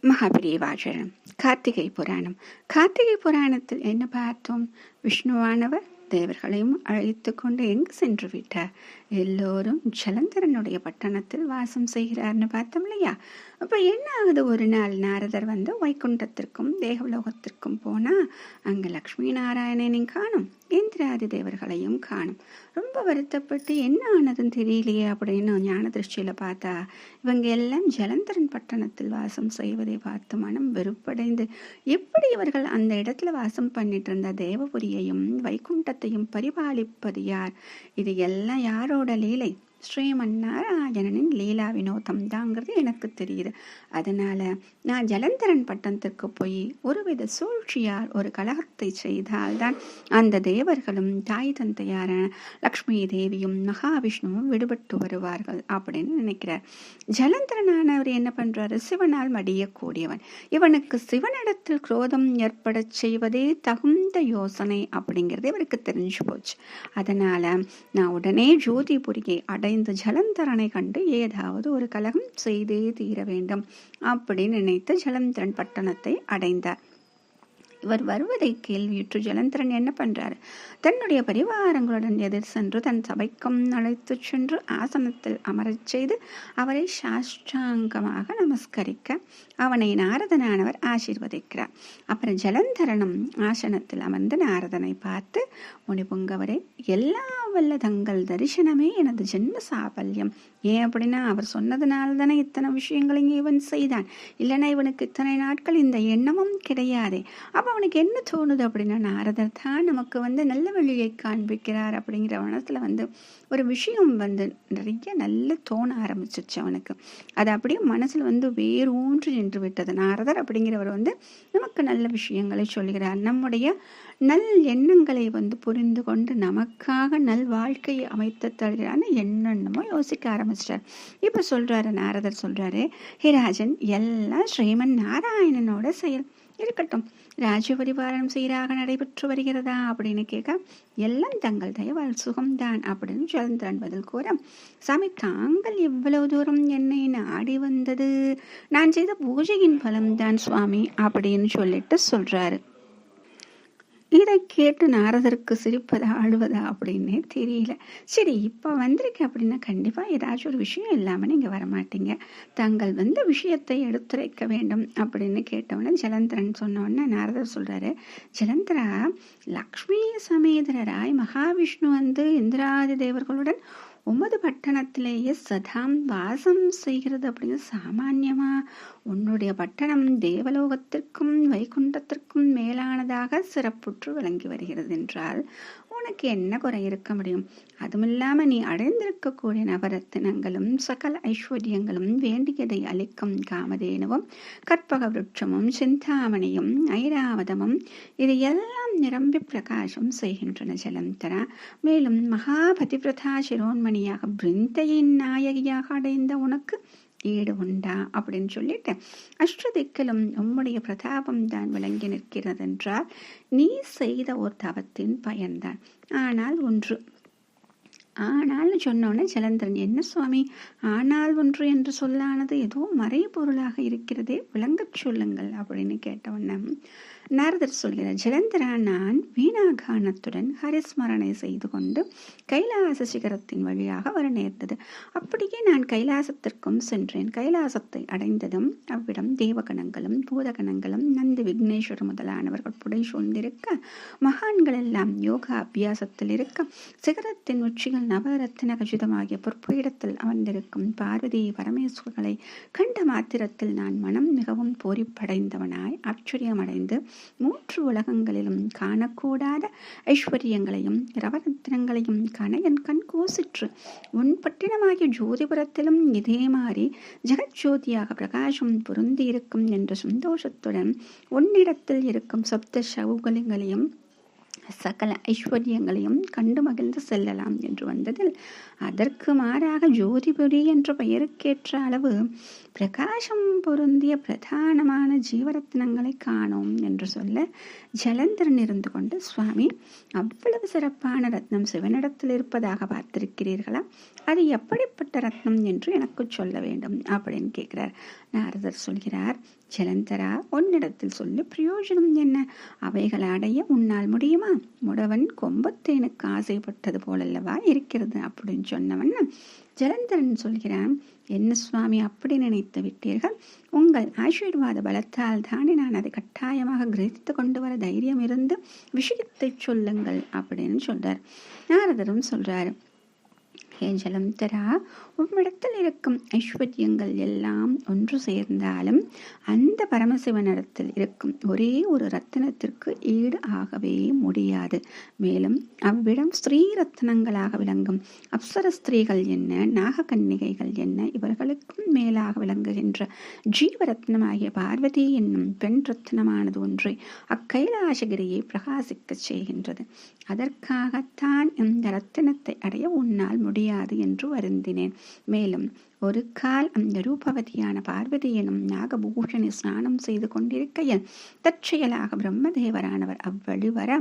மகாபிரிவாச்சரணம். கார்த்திகை புராணம். கார்த்திகை புராணத்தில் என்ன பார்த்தோம்? விஷ்ணுவானவர் தேவர்களையும் அழைத்து கொண்டு எங்கு சென்று விட்டார்? எல்லோரும் ஜலந்தரனுடைய பட்டணத்தில் வாசம் செய்கிறார்னு பார்த்தோம் இல்லையா? அப்ப என்ன ஆகுது? ஒரு நாள் நாரதர் வந்து வைகுண்டத்திற்கும் தேவலோகத்திற்கும் போனா அங்க லக்ஷ்மி நாராயணனையும் காணும், இந்திராதி தேவர்களையும் காணும். ரொம்ப வருத்தப்பட்டு என்ன ஆனதுன்னு தெரியலையே அப்படின்னு ஞான திருஷ்டியில பார்த்தா இவங்க எல்லாம் ஜலந்தரன் பட்டணத்தில் வாசம் செய்வதை பார்த்து மனம் வெறுப்படைந்து, எப்படி இவர்கள் அந்த இடத்துல வாசம் பண்ணிட்டு இருந்த தேவபுரியையும் வைகுண்டத்தையும் பரிபாலிப்பது யார்? இது எல்லாம் யாரோட லீலை? ஸ்ரீமன் நாராயணனின் லீலா வினோதம் தாங்கிறது எனக்கு தெரியுது. அதனால நான் ஜலந்தரன் பட்டணத்திற்கு போய் ஒருவித சூழ்ச்சியால் ஒரு கலகத்தை செய்தால்தான் அந்த தேவர்களும் தாய் தந்தையாரான லக்ஷ்மி தேவியும் மகாவிஷ்ணுவும் விடுபட்டு வருவார்கள் அப்படின்னு நினைக்கிறார். ஜலந்தரனானவர் என்ன பண்றாரு? சிவனால் மடியக்கூடியவன். இவனுக்கு சிவனிடத்தில் குரோதம் ஏற்பட செய்வதே தகுந்த யோசனை அப்படிங்கிறது இவருக்கு தெரிஞ்சு போச்சு. அதனால நான் உடனே ஜோதிபுரியை அடைந்து ஜலந்தரனை கண்டு ஏதாவது ஒரு கலகம் செய்தே தீர வேண்டும் அப்படின்னு நினைத்து ஜலந்தரன் பட்டணத்தை அடைந்தார். இவர் வருவதை கேள்வியுற்று ஜலந்தரன் என்ன பண்றாரு? தன்னுடைய பரிவாரங்களுடன் எதிர் சென்று தன் சபைக்கும் அழைத்து சென்று ஆசனத்தில் அமரச் செய்து அவரை சாஷ்டாங்கமாக நமஸ்கரிக்க அவனை நாரதனானவர் ஆசீர்வதிக்கிறார். அப்புறம் ஜலந்தரனும் ஆசனத்தில் அமர்ந்து நாரதனை பார்த்து, முனிபுங்கவரே, எல்லா வல்ல தங்கள் தரிசனமே எனது ஜென்ம சாபல்யம். ஏன் அப்படின்னா அவர் சொன்னதுனால தானே இத்தனை விஷயங்களையும் இவன் செய்தான். இல்லைன்னா இவனுக்கு இத்தனை நாட்கள் இந்த எண்ணமும் கிடையாதே. அப்போ அவனுக்கு என்ன தோணுது அப்படின்னா, நாரதர் தான் நமக்கு வந்து நல்ல வழியை காண்பிக்கிறார் அப்படிங்கிற மனத்துல வந்து ஒரு விஷயம் வந்து நிறைய நல்ல தோண ஆரம்பிச்சிச்சு அவனுக்கு. அது அப்படியே மனசுல வந்து வேரூன்றி நின்று விட்டது. நாரதர் அப்படிங்கிறவர் வந்து நமக்கு நல்ல விஷயங்களை சொல்கிறார், நம்முடைய நல் எண்ணங்களை வந்து புரிந்து கொண்டு நமக்காக நல் வாழ்க்கையை அமைத்து தருகிறான்னு என்னென்னமோ யோசிக்க ஆரம்பிச்சிட்டார். இப்ப சொல்றாரு நாரதர் சொல்றாரு, ஹே ராஜன், எல்லாம் ஸ்ரீமன் நாராயணனோட செயல். இருக்கட்டும், ராஜ்ய பரிபாலனம் சீராக நடைபெற்று வருகிறதா அப்படின்னு கேட்க, எல்லாம் தங்கள் தயவால் சுகம்தான் அப்படின்னு ஜலந்தரன் பதில் கூற, சாமி, தாங்கள் எவ்வளவு தூரம் என்னை நாடி வந்தது நான் செய்த பூஜையின் பலம்தான் சுவாமி அப்படின்னு சொல்லிட்டு சொல்றாரு. இதை கேட்டு நாரதருக்கு சிரிப்பதா அழுவதா அப்படின்னே தெரியல. சரி, இப்போ வந்திருக்கு அப்படின்னா கண்டிப்பா ஏதாச்சும் ஒரு விஷயம் இல்லாம நீங்க வரமாட்டீங்க, தாங்கள் வந்து விஷயத்தை எடுத்துரைக்க வேண்டும் அப்படின்னு கேட்டவுடனே ஜலந்தரன் சொன்னோடனே நாரதர் சொல்றாரு, ஜலந்தரா, லக்ஷ்மி சமேதராய் மகாவிஷ்ணு வந்து இந்திராதி தேவர்களுடன் உமது பட்டணத்திலேயே சதாம் வாசம் செய்கிறது அப்படிங்கிறது சாமான்யமா? உன்னுடைய பட்டணம் தேவலோகத்திற்கும் வைகுண்டத்திற்கும் மேலானதாக சிறப்புற்று விளங்கி வருகிறது என்றால் உனக்கு என்ன குறை இருக்க முடியும்? அதுமில்லாம நீ அடைந்திருக்கக்கூடிய நவரத்தினங்களும் சகல ஐஸ்வர்யங்களும் வேண்டியதை அளிக்கும் காமதேனுவும் கற்பக விருட்சமும் சிந்தாமணியும் ஐராவதமும் இது எல்லாம் நிரம்பி பிரகாசம் செய்கின்றன ஜலந்தரா. மேலும் மகாபதிவிரதா சிரோன்மணியாக பிருந்தையின் நாயகியாக அடைந்த உனக்கு ஈடு உண்டா அப்படின்னு சொல்லிட்டு, அஷ்டதிக்கிலும் உம்முடைய பிரதாபம் தான் விளங்கி நிற்கிறது என்றால் நீ செய்த ஒரு தவத்தின் பயன்தான். ஆனால் ஒன்று. ஆனால் சொன்னோன்னே ஜலந்தரன், என்ன சுவாமி ஆனால் ஒன்று என்று சொல்லானது ஏதோ மறை பொருளாக இருக்கிறதே, விளங்கச் சொல்லுங்கள் அப்படின்னு கேட்டவண்ண நாரதர் சொல்கிறார், ஜலந்தரா, நான் வீணாகானத்துடன் ஹரிஸ்மரணை செய்து கொண்டு கைலாச சிகரத்தின் வழியாக வர நேர்ந்தது. அப்படியே நான் கைலாசத்திற்கும் சென்றேன். கைலாசத்தை அடைந்ததும் அவ்விடம் தேவகணங்களும் பூதகணங்களும் நந்தி விக்னேஸ்வரர் முதலானவர்கள் புடை சூழ்ந்திருக்க, மகான்கள் எல்லாம் யோகா அபியாசத்தில் இருக்க, சிகரத்தின் உச்சிகள் நவரத்தின கஜிதமாகிய பொற்பீடத்தில் அமர்ந்திருக்கும் பார்வதி பரமேஸ்வரர்களை கண்ட மாத்திரத்தில் நான் மனம் மிகவும் போரிப்படைந்தவனாய் ஆச்சரியமடைந்து மூன்று உலகங்களிலும் காணக்கூடாத ஐஸ்வர்யங்களையும் ரவரத்தினங்களையும் கண என் கண் கூசிற்று. உன் பட்டினமாகிய ஜோதிபுரத்திலும் இதே மாதிரி ஜெகஜோதியாக பிரகாசம் பொருந்தி இருக்கும் என்ற சந்தோஷத்துடன் உன்னிடத்தில் இருக்கும் சப்த சவுகலிங்களையும் சகல ஐஸ்வர்யங்களையும் கண்டு மகிழ்ந்து செல்லலாம் என்று வந்ததில் அதற்கு மாறாக ஜோதிபுரி என்ற பெயருக்கேற்ற அளவு பிரகாசம் பொருந்திய பிரதானமான ஜீவரத்னங்களை காணோம் என்று சொல்ல ஜலந்தரன் இருந்து கொண்டு, சுவாமி, அவ்வளவு சிறப்பான ரத்னம் சிவனிடத்தில் இருப்பதாக பார்த்திருக்கிறீர்களா? அது எப்படிப்பட்ட ரத்னம் என்று எனக்கு சொல்ல வேண்டும் அப்படின்னு கேட்கிறார். நாரதர் சொல்கிறார், ஜலந்தரா, உன்னிடத்தில் சொல்லி பிரயோஜனம் என்ன? அவைகளை அடைய உன்னால் முடியுமா? முடவன் கொம்பத்தேனுக்கு ஆசைப்பட்டது போலல்லவா இருக்கிறது அப்படின்னு சொன்னவன் ஜலந்தரன் சொல்கிறான், என்ன சுவாமி அப்படி நினைத்து விட்டீர்கள்? உங்கள் ஆசீர்வாத பலத்தால் தானே நான் அதை கட்டாயமாக கிரகித்து கொண்டு வர தைரியம் இருந்து விஷயத்தை சொல்லுங்கள் அப்படின்னு சொல்றார். நாரதரும் சொல்றாரு, ஹே ஜலந்தரா, உம்மிடத்தில் இருக்கும் ஐஸ்வர்யங்கள் எல்லாம் ஒன்று சேர்ந்தாலும் அந்த பரமசிவனிடத்தில் இருக்கும் ஒரே ஒரு ரத்தினத்திற்கு ஈடு ஆகவே முடியாது. மேலும் அவ்விடம் ஸ்ரீ ரத்னங்களாக விளங்கும் அப்சர ஸ்திரீகள் என்ன, நாககன்னிகைகள் என்ன, இவர்களுக்கும் மேலாக விளங்குகின்ற ஜீவரத்னமாகிய பார்வதி என்னும் பெண் ரத்னமானது ஒன்றை அக்கைலாசகிரியை பிரகாசிக்க செய்கின்றது. அதற்காகத்தான் இந்த ரத்தினத்தை அடைய உன்னால் முடியாது என்று வருந்தினேன். மேலும் ஒரு கால் அந்த ரூபவதியான பார்வதி எனும் நாகபூஷணி ஸ்நானம் செய்து கொண்டிருக்கையில் தற்செயலாக பிரம்மதேவரானவர் அவ்வழி வர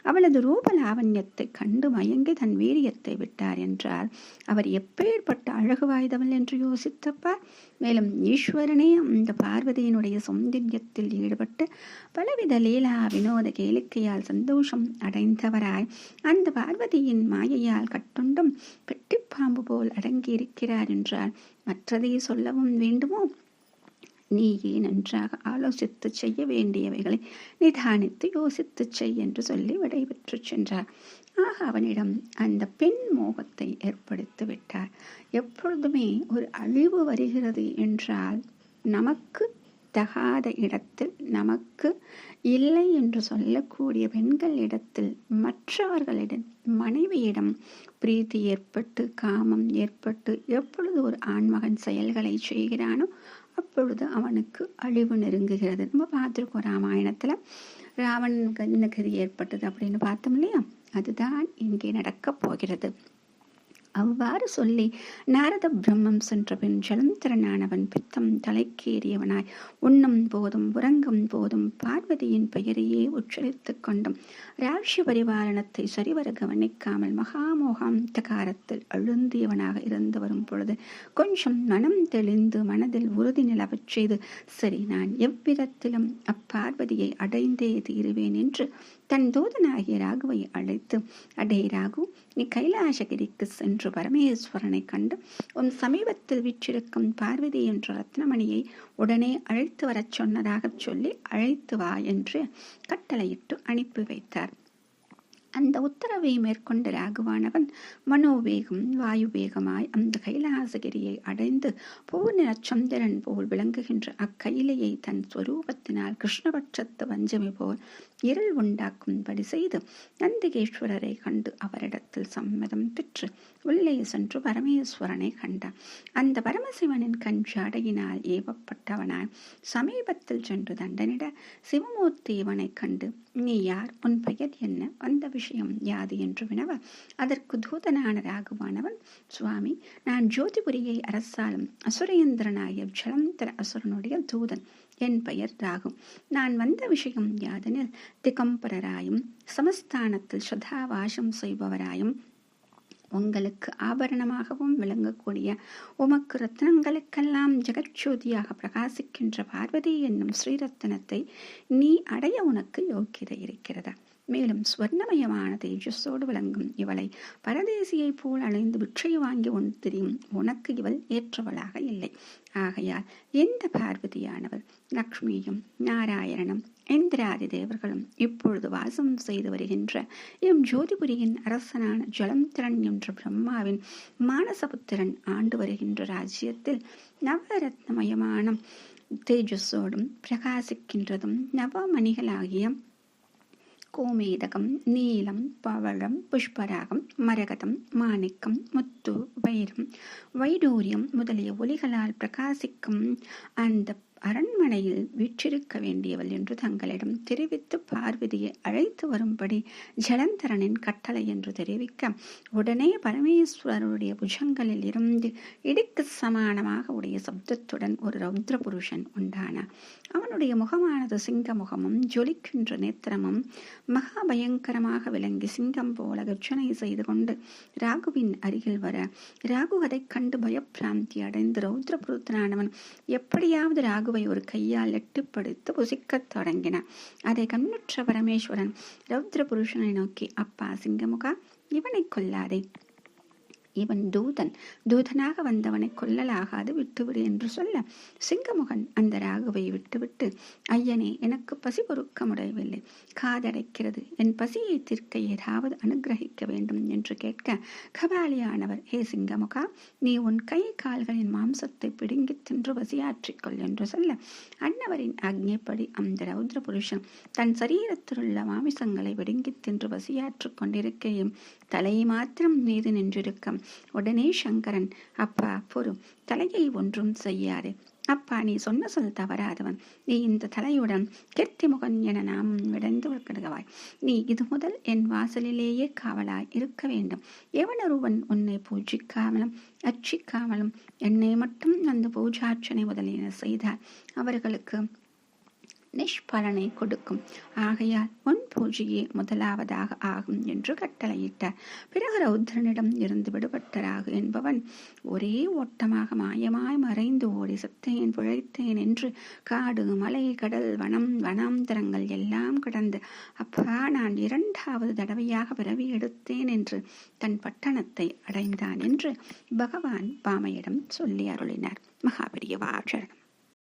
அவளது ரூப லாவண்யத்தை கண்டு மயங்கி தன் வீரியத்தை விட்டார் என்றால் அவர் எப்பேற்பட்ட அழகு வாய்ந்தவள் என்று யோசித்தப்பார். மேலும் ஈஸ்வரனே அந்த பார்வதியினுடைய சௌந்தரியத்தில் ஈடுபட்டு பலவித லீலா வினோத கேளிக்கையால் சந்தோஷம் அடைந்தவராய் அந்த பார்வதியின் மாயையால் கட்டுண்டும் பெட்டிப்பாம்பு போல் அடங்கி இருக்கிறார் என்றால் மற்றதை சொல்லவும் வேண்டுமோ? நீயே நன்றாக ஆலோசித்து செய்ய வேண்டியவைகளை நிதானித்து யோசித்து செய் என்று சொல்லி விடைபெற்று சென்றார். ஆக அவனிடம் அந்த பெண் மோகத்தை ஏற்படுத்தி விட்டார். எப்பொழுதுமே ஒரு அழிவு வருகிறது என்றால் நமக்கு தகாத இடத்தில், நமக்கு இல்லை என்று சொல்லக்கூடிய பெண்கள் இடத்தில், மற்றவர்களிடம், மனைவியிடம் பிரீத்தி ஏற்பட்டு காமம் ஏற்பட்டு எப்பொழுது ஒரு ஆண்மகன் செயல்களை செய்கிறானோ அப்பொழுது அவனுக்கு அழிவு நெருங்குகிறது. நம்ம பார்த்துருக்கோம் ராமாயணத்துல ராவணனுக்கு என்ன கதி ஏற்பட்டது அப்படின்னு பார்த்தோம் இல்லையா? அதுதான் இங்கே நடக்கப் போகிறது. அவ்வாறு சொல்லி நாரத பிரம்மம் சென்ற பின் ஜலந்தரனானவன் பித்தம் தலைக்கேறியவனாய் உண்ணும் போதும் உறங்கும் போதும் பார்வதியின் பெயரையே உச்சரித்துக் கொண்டும் ராட்சி பரிபாலனத்தை சரிவர கவனிக்காமல் மகாமோகாந்தகாரத்தில் அழுந்தியவனாக இருந்து வரும் பொழுது கொஞ்சம் மனம் தெளிந்து மனதில் உறுதி நிலவச் செய்து, சரி, நான் எவ்விதத்திலும் பார்வதியை அடைந்தே தீருவேன் என்று தன் தூதனாகிய ராகுவை அழைத்து, அடே ராகு, நீ கைலாசகிரிக்கு சென்று பரமேஸ்வரனை கண்டு உன் சமீபத்தில் வீற்றிருக்கும் பார்வதி என்ற ரத்னமணியை உடனே அழைத்து வரச் சொன்னதாக சொல்லி அழைத்து வா என்று கட்டளையிட்டு அனுப்பி வைத்தார். அந்த உத்தரவை மேற்கொண்ட ராகுவானவன் மனோவேகம் வாயு வேகமாய் அந்த கைலாசகிரியை அடைந்து பூர்ண சந்திரன் போல் விளங்குகின்ற அக்கையிலையை தன் ஸ்வரூபத்தினால் கிருஷ்ணபட்சத்து வஞ்சமி போல் இருள் உண்டாக்கும்படி செய்து நந்திகேஸ்வரரை கண்டு அவரிடத்தில் சம்மதம் பெற்று உள்ளே சென்று பரமேஸ்வரனை கண்டான். அந்த பரமசிவனின் கண் ஜாடையினால் ஏவப்பட்டவனாய் சமீபத்தில் சென்று தண்டனிட சிவமூர்த்தி இவனை கண்டு, நீ யார், உன் பெயர் என்ன, அந்த விஷயம் யாது என்று வினவ, அதற்கு தூதனான ராகுவானவன், சுவாமி, நான் ஜோதிபுரியை அரசாலும் அசுரேந்திரனாகிய ஜலந்தர அசுரனுடைய தூதன். என் பெயர் ராகு. நான் வந்த விஷயம் யாதெனில், திகம்பரராயும் சமஸ்தானத்தில் சதாவாசம் செய்பவராயும் உங்களுக்கு ஆபரணமாகவும் விளங்கக்கூடிய உமக்கு ரத்னங்களுக்கெல்லாம் ஜெகஜோதியாக பிரகாசிக்கின்ற பார்வதி என்னும் ஸ்ரீரத்னத்தை நீ அடைய உனக்கு யோக்கியதை இருக்கிறதா? மேலும் ஸ்வர்ணமயமான தேஜஸோடு விளங்கும் இவளை பரதேசியை போல் அலைந்து பிட்சை வாங்கி ஒன்று தெரியும் உனக்கு இவள் ஏற்றவளாக இல்லை. ஆகையால் எந்த பார்வதியானவர் லக்ஷ்மியும் நாராயணனும் இந்திராதி தேவர்களும் இப்பொழுது வாசம் செய்து வருகின்ற எம் ஜோதிபுரியின் அரசனான ஜலந்தரன் என்ற பிரம்மாவின் மானசபுத்திரன் ஆண்டு வருகின்ற ராஜ்யத்தில் நவரத்னமயமான தேஜஸோடும் பிரகாசிக்கின்றதும் நவமணிகளாகிய கோமேதகம், நீலம், பவளம், புஷ்பராகம், மரகதம், மாணிக்கம், முத்து, வைரம், வைடூரியம் முதலிய ஒலிகளால் பிரகாசிக்கும் அந்த அரண்மனையில் வீற்றிருக்க வேண்டியவள் என்று தங்களிடம் தெரிவித்து பார்வதியை அழைத்து வரும்படி ஜலந்தரனின் கட்டளை என்று தெரிவிக்க, உடனே பரமேஸ்வரருடைய புஜங்களில் இருந்து இடிக்கு சமானமாக உடைய சப்தத்துடன் ஒரு ரௌத்ர புருஷன் உண்டானான். அவனுடைய முகமானது சிங்க முகமும் ஜொலிக்கின்ற நேத்திரமும் மகாபயங்கரமாக விளங்கி சிங்கம் போல கர்ஜனை செய்து கொண்டு ராகுவின் அருகில் வர, ராகு அதைக் கண்டு பயப்பிராந்தி அடைந்து ரௌத்ரபுருத்தனானவன் எப்படியாவது ராகுவை ஒரு கையால் எட்டிப்படுத்து புசிக்கத் தொடங்கினான். அதை கண்ணுற்ற பரமேஸ்வரன் ரௌத்ர புருஷனை நோக்கி, அப்பா சிங்கமுகா, இவனை கொல்லாதே, இவன் தூதனாக வந்தவனை கொல்லலாகாது, விட்டுவிடு என்று சொல்ல, சிங்கமுகன் அந்த ராகுவை விட்டுவிட்டு, ஐயனே, எனக்கு பசி பொறுக்க முடியவில்லை, காதடைக்கிறது, என் பசியை தீர்க்க ஏதாவது அனுகிரகிக்க வேண்டும் என்று கேட்க, கபாலியானவர், ஹே சிங்கமுகா, நீ உன் கை கால்களின் மாம்சத்தை பிடுங்கி தின்று பசியாற்றிக்கொள் என்று சொல்ல, அன்னவரின் ஆக்ஞைப்படி அந்த ரௌத்ர புருஷன் தன் சரீரத்திலுள்ள மாமிசங்களை பிடுங்கி தின்று பசியாற்றிக் கொண்டிருக்கையும் தலையை மாத்திரம் மீது நின்றிருக்கும். உடனே சங்கரன், அப்பா பொறு, தலையை ஒன்றும் செய்யாதே, அப்பா நீ சொன்ன சொல் தவறாதவன், நீ இந்த தலையுடன் கீர்த்திமுகன் என நாம் விடைந்து கிடவாய், நீ இது முதல் என் வாசலிலேயே காவலாய் இருக்க வேண்டும். எவனொருவன் உன்னை பூஜிக்காமலும் அர்ச்சிக்காமலும் என்னை மட்டும் அந்த பூஜார்ச்சனை முதலியன செய்தார் அவர்களுக்கு நிஷ்பலனை கொடுக்கும். ஆகையால் உன் பூஜையே முதலாவதாக ஆகும் என்று கட்டளையிட்டார். பிறகு ரௌத்ரனிடம் இருந்து விடுபட்ட ராகு என்பவன் ஒரே ஓட்டமாக மாயமாய் மறைந்து ஓடி செத்தேன் பிழைத்தேன் என்று காடு மலை கடல் வனம் வனாந்தரங்கள் எல்லாம் கடந்து, அப்பா நான் 2வது தடவையாக பிறவி எடுத்தேன் என்று தன் பட்டணத்தை அடைந்தான் என்று பகவான் பாமையிடம் சொல்லி அருளினார். மகாபெரியவா சரணம்.